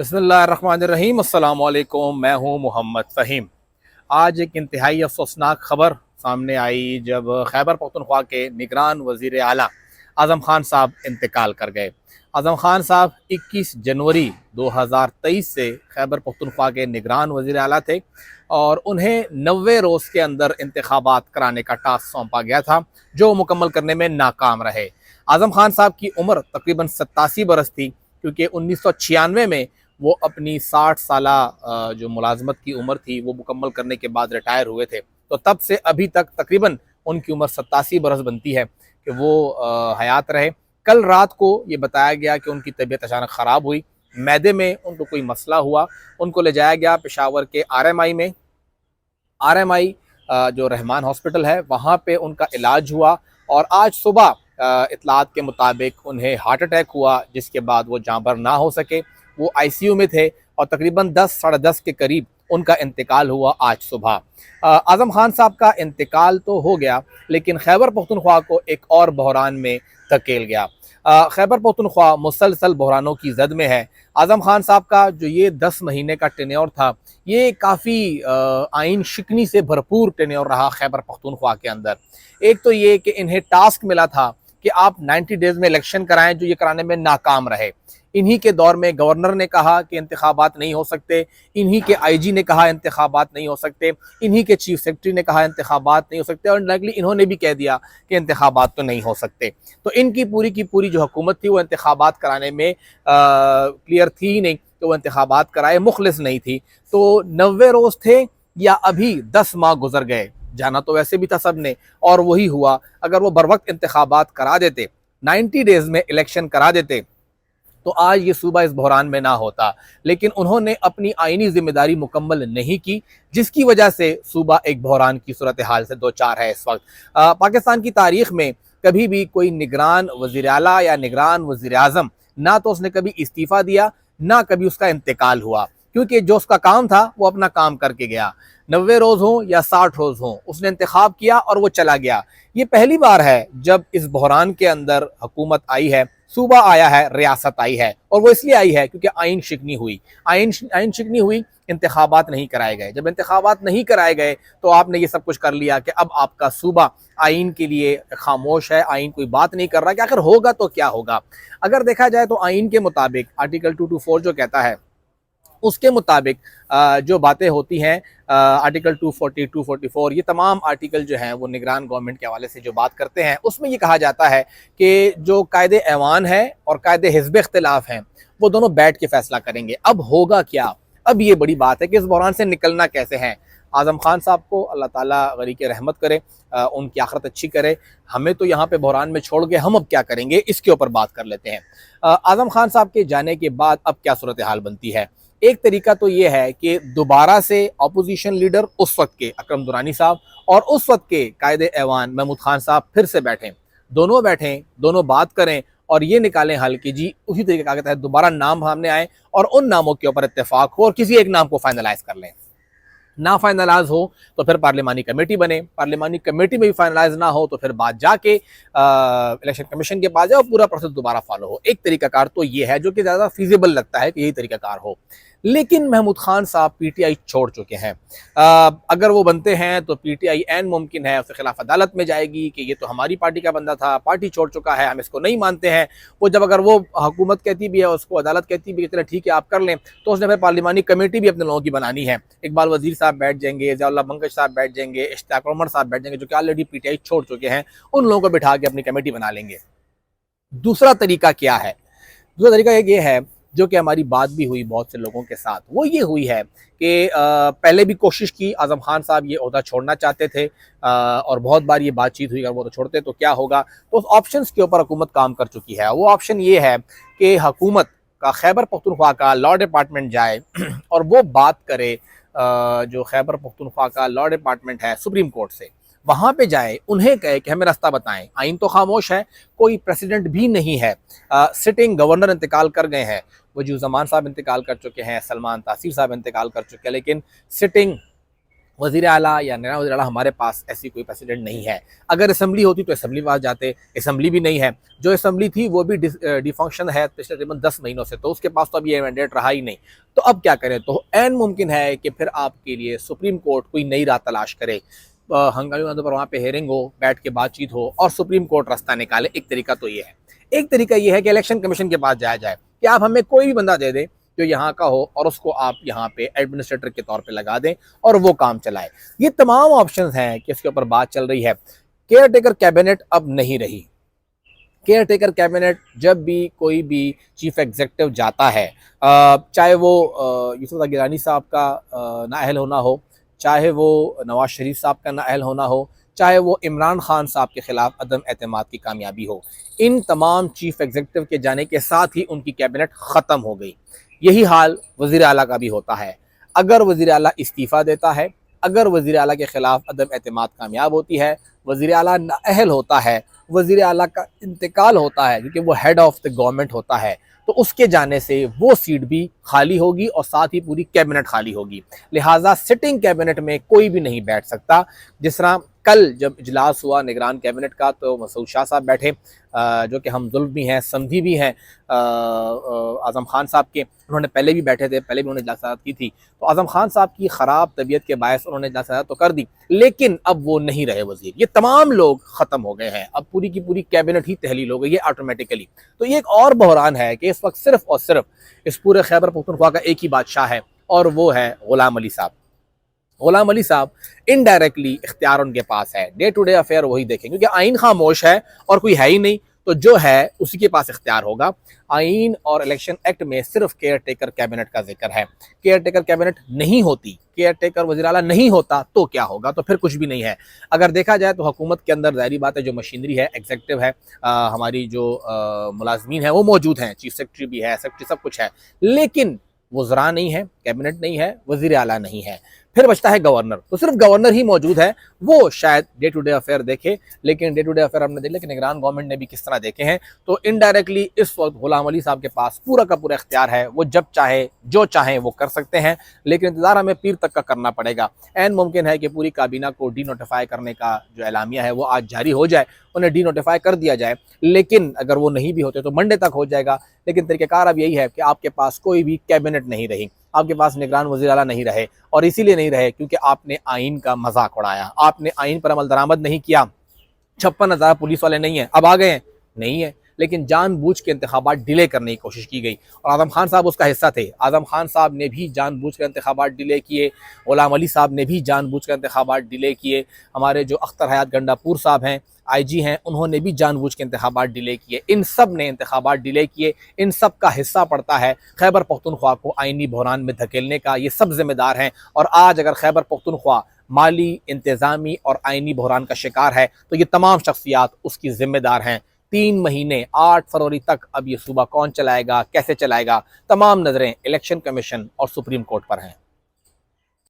बिस्मिल्लाहिर्रहमानिर्रहीम। अस्सलाम वालेकुम। मैं हूँ मोहम्मद फ़हीम। आज एक इंतहाई अफसोसनाक ख़बर सामने आई जब खैबर पख्तूनख्वा के निगरान वज़ीर आला आज़म ख़ान साहब इंतकाल कर गए। आज़म ख़ान साहब 21 जनवरी 2023 से खैबर पख्तूनख्वा के निगरान वज़ीर आला थे और उन्हें 90 रोज़ के अंदर इंतखाबात कराने का टास्क सौंपा गया था, जो मुकम्मल करने में नाकाम रहे। आज़म ख़ान साहब की उम्र तकरीबन 87 बरस थी, क्योंकि 1996 में वो अपनी 60 साला जो मुलाजमत की उम्र थी वो मुकम्मल करने के बाद रिटायर हुए थे। तो तब से अभी तक तकरीबन उनकी उम्र 87 बरस बनती है कि वो हयात रहे। कल रात को ये बताया गया कि उनकी तबीयत अचानक ख़राब हुई, मैदे में उनको कोई मसला हुआ, उनको ले जाया गया पेशावर के आरएमआई में। आरएमआई जो रहमान हॉस्पिटल है वहाँ पे उनका इलाज हुआ और आज सुबह इतलात के मुताबिक उन्हें हार्ट अटैक हुआ, जिसके बाद वो जाँबर ना हो सके। वो आईसीयू में थे और तकरीबन 10 साढ़े 10 के करीब उनका इंतकाल हुआ आज सुबह। आज़म ख़ान साहब का इंतकाल तो हो गया, लेकिन खैबर पख्तूनख्वा को एक और बहरान में धकेल गया। खैबर पख्तूनख्वा मुसलसल बहरानों की जद में है। आज़म ख़ान साहब का जो ये 10 महीने का टेन्योर था, ये काफ़ी आइन शिकनी से भरपूर टेन्योर रहा खैबर पख्तूनख्वा के अंदर। एक तो ये कि इन्हें टास्क मिला था कि आप 90 डेज़ में इलेक्शन कराएं, जो ये कराने में नाकाम रहे। इन्हीं के दौर में गवर्नर ने कहा कि इंतखाबात नहीं हो सकते, इन्हीं के आईजी ने कहा इंतखाबात नहीं हो सकते, इन्हीं के चीफ सेक्रेटरी ने कहा इंतखाबात नहीं हो सकते और डायरेक्टली इन्होंने भी कह दिया कि इंतखाबात तो नहीं हो सकते। तो इनकी पूरी की पूरी जो हुकूमत थी वो इंतखाबात कराने में क्लियर थी ही नहीं कि वो इंतखाबात कराए, मुखलिस नहीं थी। तो 90 रोज़ थे या अभी 10 माह गुजर गए, जाना तो वैसे भी था सब ने और वही हुआ। अगर वो बर वक्त इंतखाबात करा देते, 90 डेज़ में इलेक्शन करा देते, तो आज ये सूबा इस बहरान में ना होता। लेकिन उन्होंने अपनी आइनी जिम्मेदारी मुकम्मल नहीं की, जिसकी वजह से सूबा एक बहरान की सूरत हाल से दो चार है इस वक्त। पाकिस्तान की तारीख में कभी भी कोई निगरान वज़ीर आला या निगरान वज़ीर आज़म ना तो उसने कभी इस्तीफ़ा दिया, ना कभी उसका इंतकाल हुआ, क्योंकि जो उसका काम था वो अपना काम करके गया। 90 रोज़ हों या 60 रोज़ हों, उसने इंतखाब किया और वो चला गया। ये पहली बार है जब इस बहरान के अंदर हुकूमत आई है, सूबा आया है, रियासत आई है, और वो इसलिए आई है क्योंकि आइन शिकनी हुई। आइन शिकनी हुई, इंतखाबात नहीं कराए गए। जब इंतखाबात नहीं कराए गए तो आपने ये सब कुछ कर लिया कि अब आपका सूबा आइन के लिए खामोश है, आइन कोई बात नहीं कर रहा कि आखिर होगा तो क्या होगा। अगर देखा जाए तो आइन के मुताबिक आर्टिकल 224 जो कहता है, उसके मुताबिक जो बातें होती हैं, आर्टिकल 240, 244, ये तमाम आर्टिकल जो हैं वो निगरान गवर्नमेंट के हवाले से जो बात करते हैं, उसमें ये कहा जाता है कि जो कायदे ऐवान है और कायदे हिज़्ब इख्तिलाफ हैं वो दोनों बैठ के फैसला करेंगे। अब होगा क्या, अब ये बड़ी बात है कि इस बहरान से निकलना कैसे है। आज़म ख़ान साहब को अल्लाह ताला गरीक़ रहमत करे, उनकी आखिरत अच्छी करे। हमें तो यहाँ पे बहरान में छोड़ के हम अब क्या करेंगे, इसके ऊपर बात कर लेते हैं। आज़म ख़ान साहब के जाने के बाद अब क्या सूरत हाल बनती है। एक तरीका तो ये है कि दोबारा से अपोजिशन लीडर उस वक्त के अकरम दुरानी साहब और उस वक्त के कायदे ऐवान महमूद खान साहब फिर से बैठें, दोनों बात करें और ये निकालें हल कि जी उसी तरीके का तहत दोबारा नाम सामने आए और उन नामों के ऊपर इत्तेफाक हो और किसी एक नाम को फाइनलाइज कर लें। ना फाइनलाइज हो तो फिर पार्लिमानी कमेटी बने, पार्लिमानी कमेटी में भी फाइनलाइज ना हो तो फिर बात जाके इलेक्शन कमीशन के पास जाए और पूरा प्रोसेस दोबारा फॉलो हो। एक तरीकाकार तो ये है जो कि ज़्यादा फीजिबल लगता है कि यही तरीकाकार हो। लेकिन महमूद खान साहब पीटीआई छोड़ चुके हैं। अगर वो बनते हैं तो पीटीआई ऐन मुमकिन है उसके खिलाफ अदालत में जाएगी कि ये तो हमारी पार्टी का बंदा था, पार्टी छोड़ चुका है, हम इसको नहीं मानते हैं। वो जब अगर वो हुकूमत कहती भी है, उसको अदालत कहती भी है चलो ठीक है आप कर लें, तो उसने फिर पार्लिमानी कमेटी भी अपने लोगों की बनानी है। इकबाल वजीर साहब बैठ जाएंगे, ज़ियाउल्लाह बंकश साहब बैठ जाएंगे, इश्तियाक उमर साहब बैठ जाएंगे, जो कि ऑलरेडी पीटीआई छोड़ चुके हैं। उन लोगों को बिठा के अपनी कमेटी बना लेंगे। दूसरा तरीका क्या है? दूसरा तरीका ये है जो कि हमारी बात भी हुई बहुत से लोगों के साथ, वो ये हुई है कि पहले भी कोशिश की, आज़म खान साहब ये ओहदा छोड़ना चाहते थे और बहुत बार ये बातचीत हुई अगर वो तो छोड़ते तो क्या होगा। तो उस ऑप्शंस के ऊपर हुकूमत काम कर चुकी है। वो ऑप्शन ये है कि हुकूमत का खैबर पख्तूनख्वा का लॉ डिपार्टमेंट जाए और वो बात करे, जो खैबर पख्तूनख्वा का लॉ डिपार्टमेंट है सुप्रीम कोर्ट से, वहाँ पे जाए, उन्हें कहे कि हमें रास्ता बताएं। आइन तो खामोश है, कोई प्रेसिडेंट भी नहीं है, सिटिंग गवर्नर इंतकाल कर गए हैं, वजीर ज़मान साहब इंतकाल कर चुके हैं, सलमान तासीर साहब इंतकाल कर चुके हैं, लेकिन सिटिंग वज़ीर आला या नया वज़ीर आला हमारे पास ऐसी कोई प्रेसिडेंट नहीं है। अगर असम्बली होती तो असम्बली पास जाते, असम्बली भी नहीं है। जो असम्बली थी वो भी डिफंक्शन है पिछले तकरीबन 10 महीनों से, तो उसके पास तो अब ये मैंडेट रहा ही नहीं। तो अब क्या करें? तो ऐन मुमकिन है कि फिर आपके लिए सुप्रीम कोर्ट कोई नई राह तलाश करे, हंगामी मुद्दों पर वहाँ पे हेयरिंग हो, बैठ के बातचीत हो और सुप्रीम कोर्ट रास्ता निकाले। एक तरीका तो ये है। एक तरीका ये है कि इलेक्शन कमीशन के पास जाया जाए कि आप हमें कोई भी बंदा दे दें जो यहाँ का हो और उसको आप यहाँ पे एडमिनिस्ट्रेटर के तौर पे लगा दें और वो काम चलाए। ये तमाम ऑप्शंस हैं कि इसके ऊपर बात चल रही है। केयर टेकर कैबिनेट अब नहीं रही। केयर टेकर कैबिनेट जब भी कोई भी चीफ एग्जीक्यूटिव जाता है, चाहे वो यूसुफ गिलानी साहब का नाअहल होना हो, चाहे वो नवाज शरीफ साहब का नाअहल होना हो, चाहे वो इमरान खान साहब के खिलाफ अदम एतमाद की कामयाबी हो, इन तमाम चीफ एग्जीक्यूटिव के जाने के साथ ही उनकी कैबिनेट ख़त्म हो गई। यही हाल वज़ीर आला का भी होता है। अगर वज़ीर आला इस्तीफ़ा देता है, अगर वज़ीर आला के ख़िलाफ़ अदम एतमाद कामयाब होती है, वज़ीर आला नाअहल होता है, वज़ीर आला का इंतकाल होता है क्योंकि वो हेड ऑफ़ द गवर्नमेंट होता है, तो उसके जाने से वो सीट भी खाली होगी और साथ ही पूरी कैबिनेट खाली होगी। लिहाजा सिटिंग कैबिनेट में कोई भी नहीं बैठ सकता। जिस तरह कल जब इजलास हुआ निगरान कैबिनेट का, तो मसूद शाह साहब बैठे, जो कि हम जुल्म भी हैं, समधी भी हैं आज़म खान साहब के। उन्होंने पहले भी बैठे थे, पहले भी उन्होंने इजलासात की थी। तो आज़म खान साहब की ख़राब तबीयत के बायस उन्होंने इजलासात तो कर दी, लेकिन अब वो नहीं रहे वज़ीर। ये तमाम लोग ख़त्म हो गए हैं। अब पूरी की पूरी कैबिनेट ही तहलील हो गई है ऑटोमेटिकली। तो ये एक और बहरान है कि इस वक्त सिर्फ़ और सिर्फ इस पूरे खैबर पख्तूनख्वा का एक ही बादशाह है और वो है ग़ुलाम अली साहब। ग़ुलाम अली साहब इनडायरेक्टली इख्तियार उनके पास है, डे टू डे अफेयर वही देखें, क्योंकि आइन खामोश है और कोई है ही नहीं, तो जो है उसी के पास इख्तियार होगा। आइन और इलेक्शन एक्ट में सिर्फ केयर टेकर कैबिनेट का जिक्र है। केयर टेकर कैबिनेट नहीं होती, केयर टेकर वज़ीर आला नहीं होता तो क्या होगा? तो फिर कुछ भी नहीं है। अगर देखा जाए तो हुकूमत के अंदर ज़ाहिरी बात है जो मशीनरी है, एग्जीक्यूटिव है, हमारी जो मुलाजमीन है वो मौजूद हैं, चीफ सेक्रेटरी भी है, सेक्रेटरी सब कुछ है, लेकिन वज़रा नहीं है, कैबिनेट नहीं है, वज़ीर आला नहीं है। फिर बचता है गवर्नर, तो सिर्फ गवर्नर ही मौजूद है। वो शायद डे टू डे अफेयर देखे, लेकिन डे टू डे अफेयर हमने देख लिया कि निगरान गवर्नमेंट ने भी किस तरह देखे हैं। तो इनडायरेक्टली इस वक्त ग़ुलाम अली साहब के पास पूरा का पूरा इख्तियार है। वो जब चाहे जो चाहें वो कर सकते हैं, लेकिन इंतज़ार हमें पीर तक का करना पड़ेगा। ऐन मुमकिन है कि पूरी काबीना को डी नोटिफाई करने का जो एलामिया है वो आज जारी हो जाए, उन्हें डी नोटिफाई कर दिया जाए, लेकिन अगर वो नहीं भी होते तो मंडे तक हो जाएगा। लेकिन तरीक़ाकार अब यही है कि आपके पास कोई भी कैबिनेट नहीं रही, आपके पास निगरान वज़ीर आला नहीं रहे, और इसीलिए नहीं रहे क्योंकि आपने आइन का मजाक उड़ाया, आपने आइन पर अमल दरामद नहीं किया। 56,000 पुलिस वाले नहीं हैं, अब आ गए हैं, नहीं है, लेकिन जानबूझ के इंतखाबात डिले करने की कोशिश की गई और आज़म खान साहब उसका हिस्सा थे। आज़म खान साहब ने भी जानबूझ कर इंतखाबात डिले किए, ग़ुलाम अली साहब ने भी जानबूझ कर इंतखाबात डिले किए, हमारे जो अख्तर हयात गंडापुर साहब हैं, IG हैं, उन्होंने भी जानबूझ के इंतखाबात डिले किए। इन सब ने इंतखाबात डिले किए, इन सब का हिस्सा पड़ता है खैबर पख्तूनख्वा को आइनी बहरान में धकेलने का। ये सब जिम्मेदार हैं, और आज अगर खैबर पख्तूनख्वा माली, इंतज़ामी और आइनी बहरान का शिकार है तो ये तमाम शख्सियात उसकी ज़िम्मेदार हैं। 3 महीने 8 फरवरी तक अब ये सूबा कौन चलाएगा, कैसे चलाएगा, तमाम नज़रें इलेक्शन कमीशन और सुप्रीम कोर्ट पर हैं।